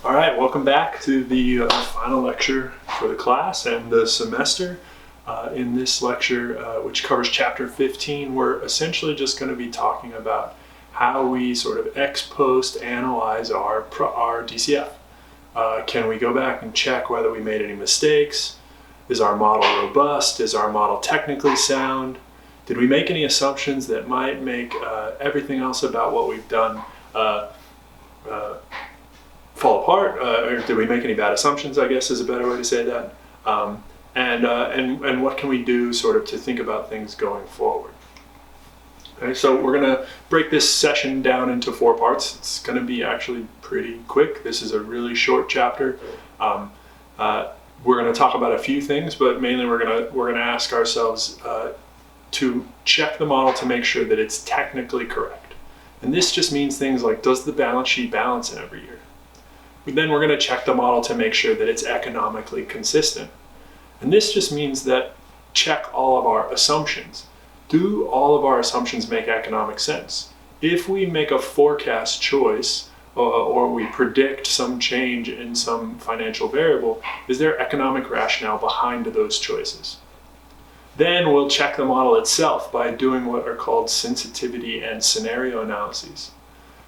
All right, welcome back to the final lecture for the class and the semester. In this lecture, which covers chapter 15, we're essentially just going to be talking about how we sort of ex post analyze our DCF. Can we go back and check whether we made any mistakes? Is our model robust? Is our model technically sound? Did we make any assumptions that might make everything else about what we've done fall apart, or did we make any bad assumptions, I guess is a better way to say that. And what can we do sort of to think about things going forward. Okay, so we're going to break this session down into 4 parts. It's going to be actually pretty quick. This is a really short chapter. We're going to talk about a few things, but mainly we're going to ask ourselves to check the model to make sure that it's technically correct. And this just means things like, does the balance sheet balance in every year? Then we're going to check the model to make sure that it's economically consistent. And this just means that check all of our assumptions. Do all of our assumptions make economic sense? If we make a forecast choice or we predict some change in some financial variable, is there economic rationale behind those choices? Then we'll check the model itself by doing what are called sensitivity and scenario analyses.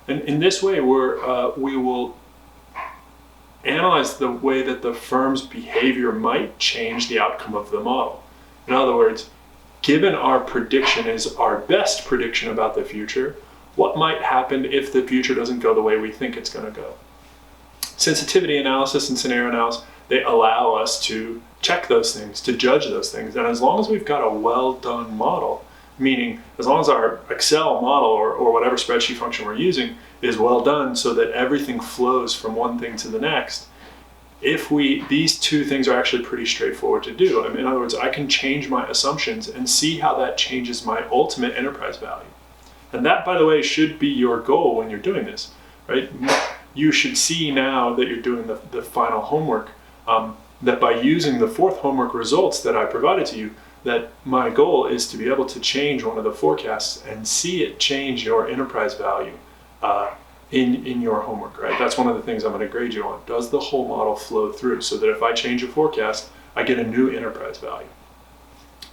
And in this way, we will analyze the way that the firm's behavior might change the outcome of the model. In other words, given our prediction is our best prediction about the future, what might happen if the future doesn't go the way we think it's going to go? Sensitivity analysis and scenario analysis, they allow us to check those things, to judge those things. And as long as we've got a well-done model, meaning as long as our Excel model or whatever spreadsheet function we're using is well done so that everything flows from one thing to the next, these two things are actually pretty straightforward to do. In other words, I can change my assumptions and see how that changes my ultimate enterprise value. And that, by the way, should be your goal when you're doing this, right? You should see now that you're doing the final homework, that by using the 4th homework results that I provided to you, that my goal is to be able to change one of the forecasts and see it change your enterprise value in your homework, right? That's one of the things I'm going to grade you on. Does the whole model flow through so that if I change a forecast, I get a new enterprise value?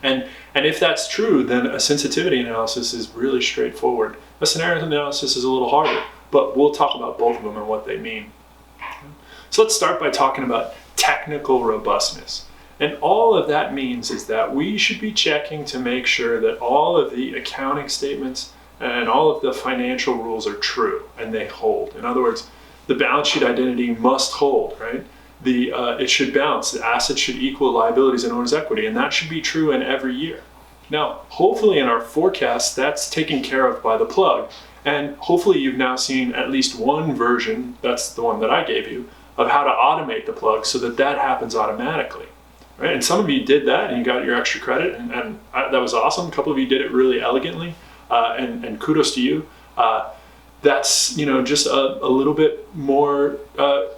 And if that's true, then a sensitivity analysis is really straightforward. A scenario analysis is a little harder, but we'll talk about both of them and what they mean. So let's start by talking about technical robustness. And all of that means is that we should be checking to make sure that all of the accounting statements and all of the financial rules are true and they hold. In other words, the balance sheet identity must hold, right? It should balance. The assets should equal liabilities and owner's equity, and that should be true in every year. Now, hopefully in our forecast, that's taken care of by the plug. And hopefully you've now seen at least one version, that's the one that I gave you, of how to automate the plug so that that happens automatically. Right? And some of you did that and you got your extra credit, and that was awesome. A couple of you did it really elegantly, and kudos to you. That's just a little bit more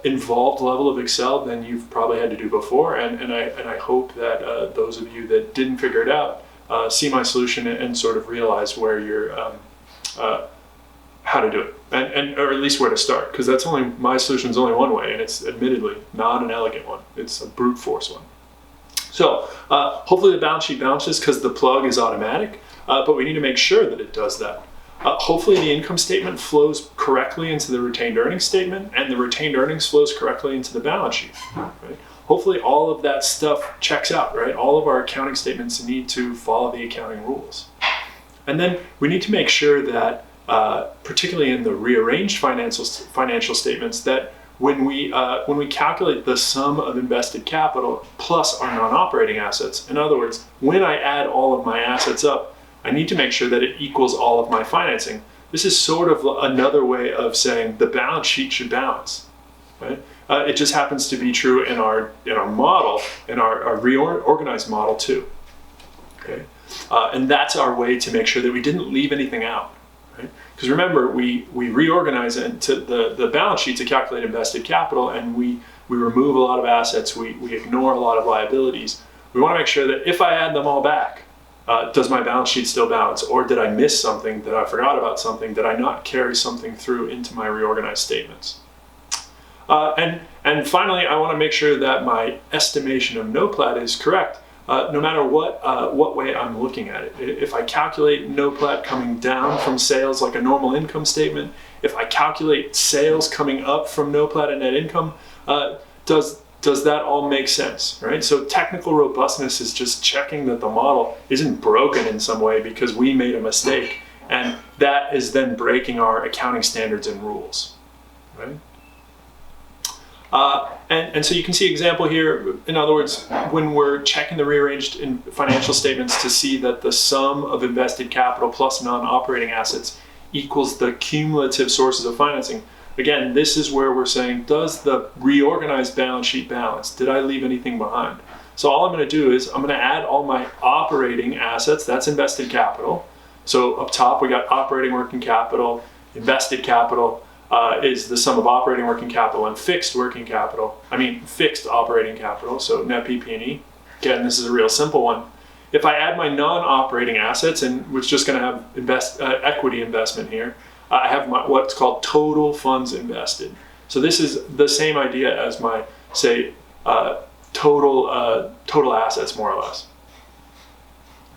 involved level of Excel than you've probably had to do before, and I hope that those of you that didn't figure it out see my solution and sort of realize where you're how to do it, or at least where to start, because my solution is only one way, and it's admittedly not an elegant one. It's a brute force one. So hopefully the balance sheet balances because the plug is automatic, but we need to make sure that it does that. Hopefully the income statement flows correctly into the retained earnings statement, and the retained earnings flows correctly into the balance sheet. Right? Hopefully all of that stuff checks out, right? All of our accounting statements need to follow the accounting rules. And then we need to make sure that, particularly in the rearranged financial statements, that when we calculate the sum of invested capital plus our non-operating assets, in other words, when I add all of my assets up, I need to make sure that it equals all of my financing. This is sort of another way of saying the balance sheet should balance, right? It just happens to be true in our model, in our reorganized model too. Okay, and that's our way to make sure that we didn't leave anything out. Because remember, we reorganize into the balance sheet to calculate invested capital, and we remove a lot of assets, we ignore a lot of liabilities. We want to make sure that if I add them all back, does my balance sheet still balance? Or did I miss something? Did I forgot about something? Did I not carry something through into my reorganized statements? And finally, I want to make sure that my estimation of NOPLAT is correct, no matter what way I'm looking at it. If I calculate NOPLAT coming down from sales like a normal income statement, if I calculate sales coming up from NOPLAT and net income, does that all make sense, right? So technical robustness is just checking that the model isn't broken in some way because we made a mistake, and that is then breaking our accounting standards and rules, right? And so you can see example here. In other words, when we're checking the rearranged in financial statements to see that the sum of invested capital plus non-operating assets equals the cumulative sources of financing. Again, this is where we're saying, does the reorganized balance sheet balance? Did I leave anything behind? So all I'm going to do is I'm going to add all my operating assets. That's invested capital. So up top, we got operating working capital. Invested capital is the sum of operating working capital and fixed working capital. Fixed operating capital, so net PP&E. Again, this is a real simple one. If I add my non-operating assets, and we're just going to have equity investment here, I have what's called total funds invested. So this is the same idea as my, say, total assets, more or less.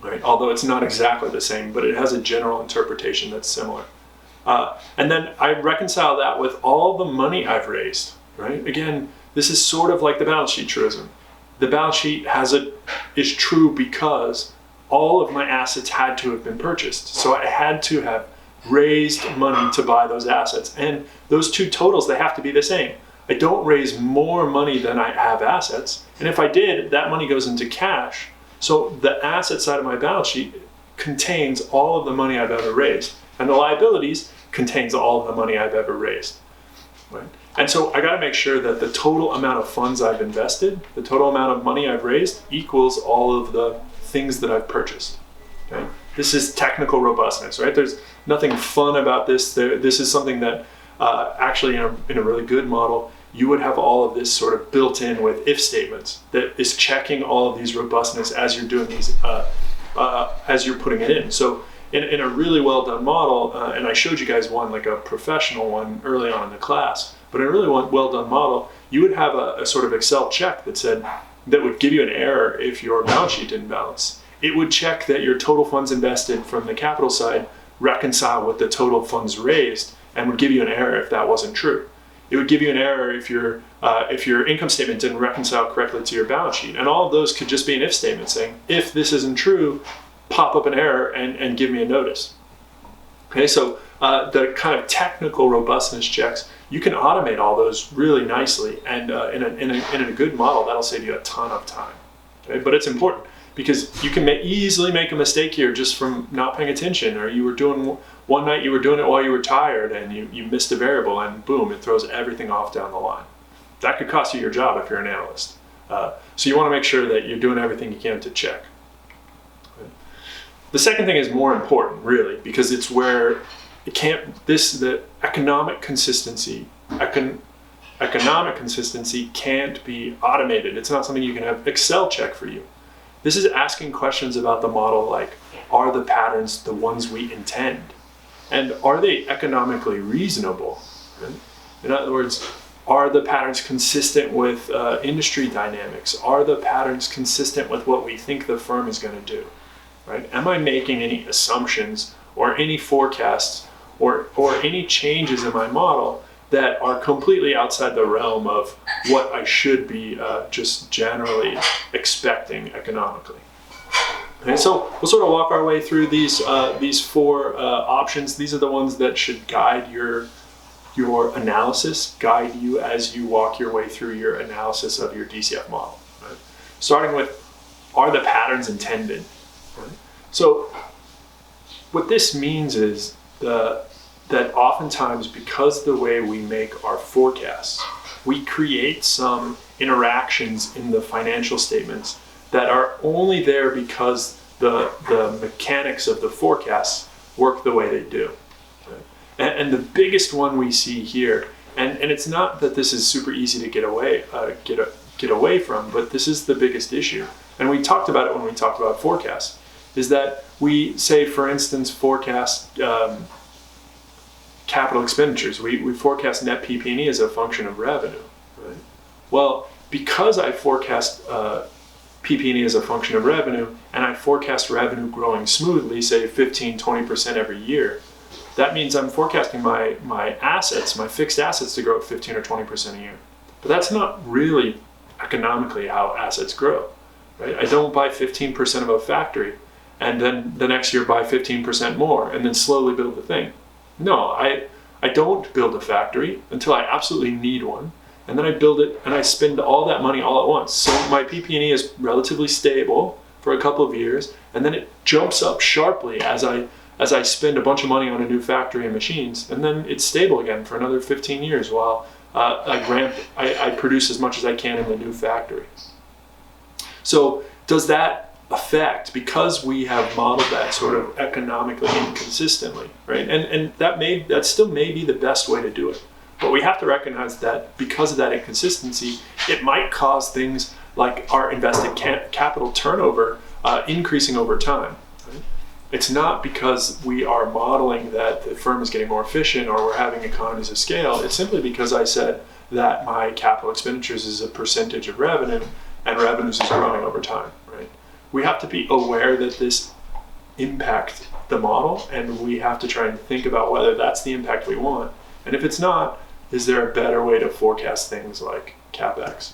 Right? Although it's not exactly the same, but it has a general interpretation that's similar. And then I reconcile that with all the money I've raised. Right? Again, this is sort of like the balance sheet truism. The balance sheet is true because all of my assets had to have been purchased. So I had to have raised money to buy those assets. And those two totals, they have to be the same. I don't raise more money than I have assets. And if I did, that money goes into cash. So the asset side of my balance sheet contains all of the money I've ever raised. And the liabilities contains all of the money I've ever raised. Right? And so I got to make sure that the total amount of funds I've invested, the total amount of money I've raised, equals all of the things that I've purchased. Okay? This is technical robustness, right? There's nothing fun about this. This is something that actually in a really good model, you would have all of this sort of built in with if statements that is checking all of these robustness as you're doing these, as you're putting it in. So in a really well done model, and I showed you guys one, like a professional one early on in the class, but in a really well done model, you would have a sort of Excel check that would give you an error if your balance sheet didn't balance. It would check that your total funds invested from the capital side reconcile with the total funds raised, and would give you an error if that wasn't true. It would give you an error if your income statement didn't reconcile correctly to your balance sheet. And all of those could just be an if statement saying, if this isn't true, pop up an error and give me a notice. Okay, so the kind of technical robustness checks, you can automate all those really nicely, and in a good model, that'll save you a ton of time. Okay, but it's important, because you can easily make a mistake here just from not paying attention, or one night you were doing it while you were tired and you missed a variable, and boom, it throws everything off down the line. That could cost you your job if you're an analyst. So you want to make sure that you're doing everything you can to check. Okay. The second thing is more important, really, because it's where the economic consistency can't be automated. It's not something you can have Excel check for you. This is asking questions about the model like, are the patterns the ones we intend? And are they economically reasonable? Right? In other words, are the patterns consistent with industry dynamics? Are the patterns consistent with what we think the firm is going to do? Right? Am I making any assumptions or any forecasts or any changes in my model that are completely outside the realm of what I should be just generally expecting economically? Okay, so we'll sort of walk our way through these four options. These are the ones that should guide your analysis, guide you as you walk your way through your analysis of your DCF model. Right? Starting with, are the patterns intended? Right? So what this means is that oftentimes, because the way we make our forecasts, we create some interactions in the financial statements that are only there because the mechanics of the forecasts work the way they do. Right? And the biggest one we see here, and it's not that this is super easy to get away from, but this is the biggest issue. And we talked about it when we talked about forecasts, is that we say, for instance, forecast capital expenditures. We forecast net PP&E as a function of revenue. right? Well, because I forecast PP&E as a function of revenue, and I forecast revenue growing smoothly, say 15, 20% every year, that means I'm forecasting my assets, my fixed assets, to grow at 15 or 20% a year. But that's not really economically how assets grow, right? I don't buy 15% of a factory and then the next year buy 15% more and then slowly build the thing. No, I don't build a factory until I absolutely need one. And then I build it and I spend all that money all at once. So my PP&E is relatively stable for a couple of years, and then it jumps up sharply as I spend a bunch of money on a new factory and machines, and then it's stable again for another 15 years while I produce as much as I can in the new factory. So does that affect, because we have modeled that sort of economically inconsistently, right? And that still may be the best way to do it. But we have to recognize that because of that inconsistency, it might cause things like our invested capital turnover increasing over time. Right? It's not because we are modeling that the firm is getting more efficient or we're having economies of scale. It's simply because I said that my capital expenditures is a percentage of revenue, and revenues is growing over time. Right? We have to be aware that this impacts the model, and we have to try and think about whether that's the impact we want. And if it's not, is there a better way to forecast things like CapEx?